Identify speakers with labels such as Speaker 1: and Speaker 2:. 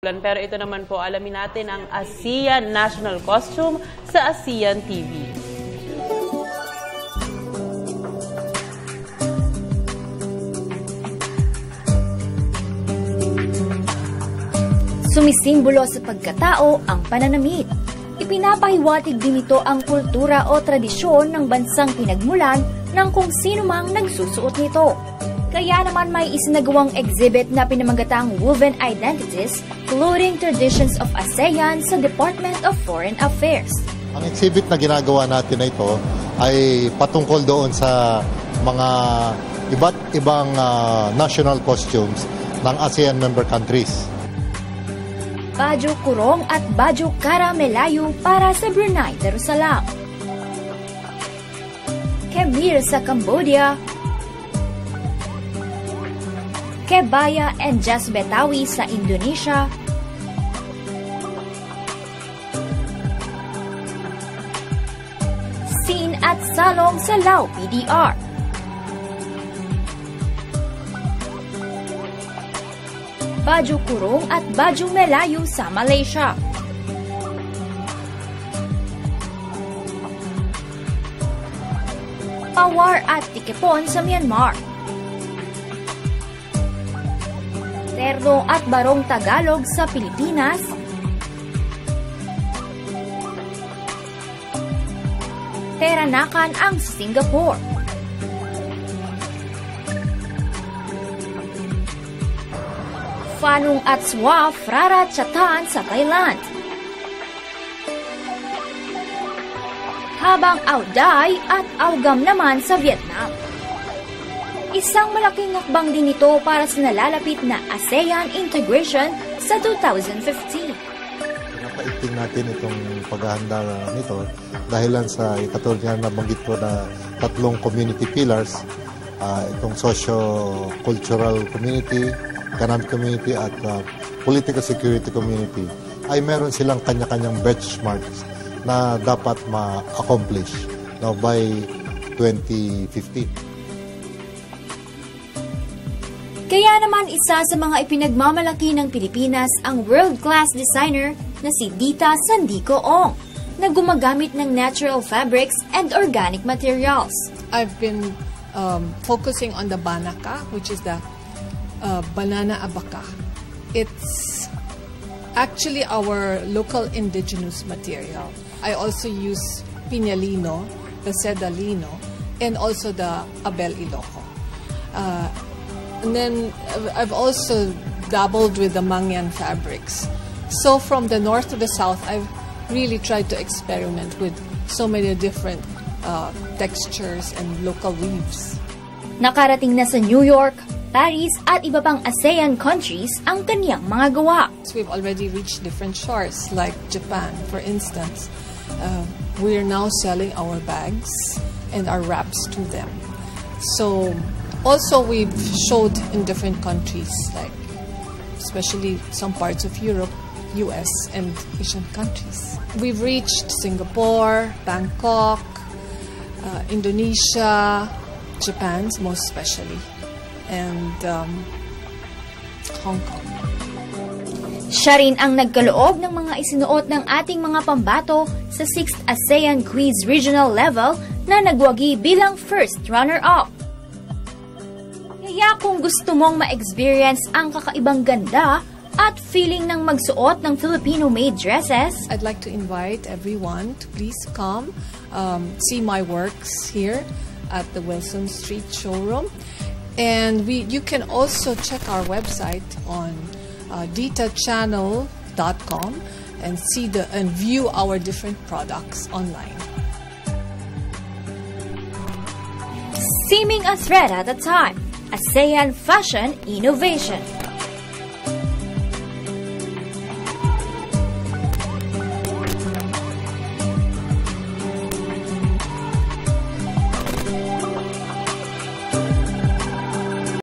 Speaker 1: Pero ito naman po, alamin natin ang ASEAN National Costume sa ASEAN TV.
Speaker 2: Sumisimbolo sa pagkatao ang pananamit. Ipinapahiwatig din ito ang kultura o tradisyon ng bansang pinagmulan ng kung sino mang nagsusuot nito. Kaya naman may isinagawang exhibit na pinamagatang Woven Identities, Clothing Traditions of ASEAN sa Department of Foreign Affairs.
Speaker 3: Ang exhibit na ginagawa natin na ito ay patungkol doon sa mga iba't ibang national costumes ng ASEAN member countries.
Speaker 2: Baju Kurong at Baju Kara Melayu para sa Brunei Darussalam. Khmer sa Cambodia. Kebaya and Jas Betawi sa Indonesia. Sin at Salong sa Lao PDR. Baju Kurong at Baju Melayu sa Malaysia. Pawar at Tikepon sa Myanmar. Terno at Barong Tagalog sa Pilipinas. Peranakan ang Singapore. Fanung at Swa Frara Chatan sa Thailand. Habang Auday at Augam naman sa Vietnam. Isang malaking hakbang din ito para sa nalalapit na ASEAN integration sa 2015.
Speaker 3: Napaiting natin itong paghahanda nito dahil sa katulad nga nabanggit ko na tatlong community pillars, itong socio-cultural community, economic community at political security community ay meron silang kanya-kanyang benchmarks na dapat ma-accomplish by 2015.
Speaker 2: Kaya naman isa sa mga ipinagmamalaki ng Pilipinas ang world-class designer na si Dita Sandico Ong na gumagamit ng natural fabrics and organic materials.
Speaker 4: I've been focusing on the banaka, which is the banana abaca. It's actually our local indigenous material. I also use piñalino, the sedalino, and also the abel ilocos. And then I've also dabbled with the Mangyan fabrics. So from the north to the south, I've really tried to experiment with so many different textures and local weaves.
Speaker 2: Nakarating na sa New York, Paris at iba pang ASEAN countries ang kaniyang mga gawa.
Speaker 4: So we've already reached different shores like Japan, for instance. We're now selling our bags and our wraps to them. So also we've showed in different countries, like especially some parts of Europe, US, and Asian countries. We've reached Singapore, Bangkok, Indonesia, Japan most especially, and Hong Kong.
Speaker 2: Siya rin ang nagkaloob ng mga isinuot ng ating mga pambato sa 6th ASEAN Quiz Regional Level na nagwagi bilang first runner-up. Kaya kung gusto mong ma-experience ang kakaibang ganda at feeling ng magsuot ng Filipino-made dresses,
Speaker 4: I'd like to invite everyone to please come see my works here at the Wilson Street showroom. And you can also check our website on ditachannel.com and and view our different products online.
Speaker 2: Seeming a thread at a time, ASEAN Fashion Innovation.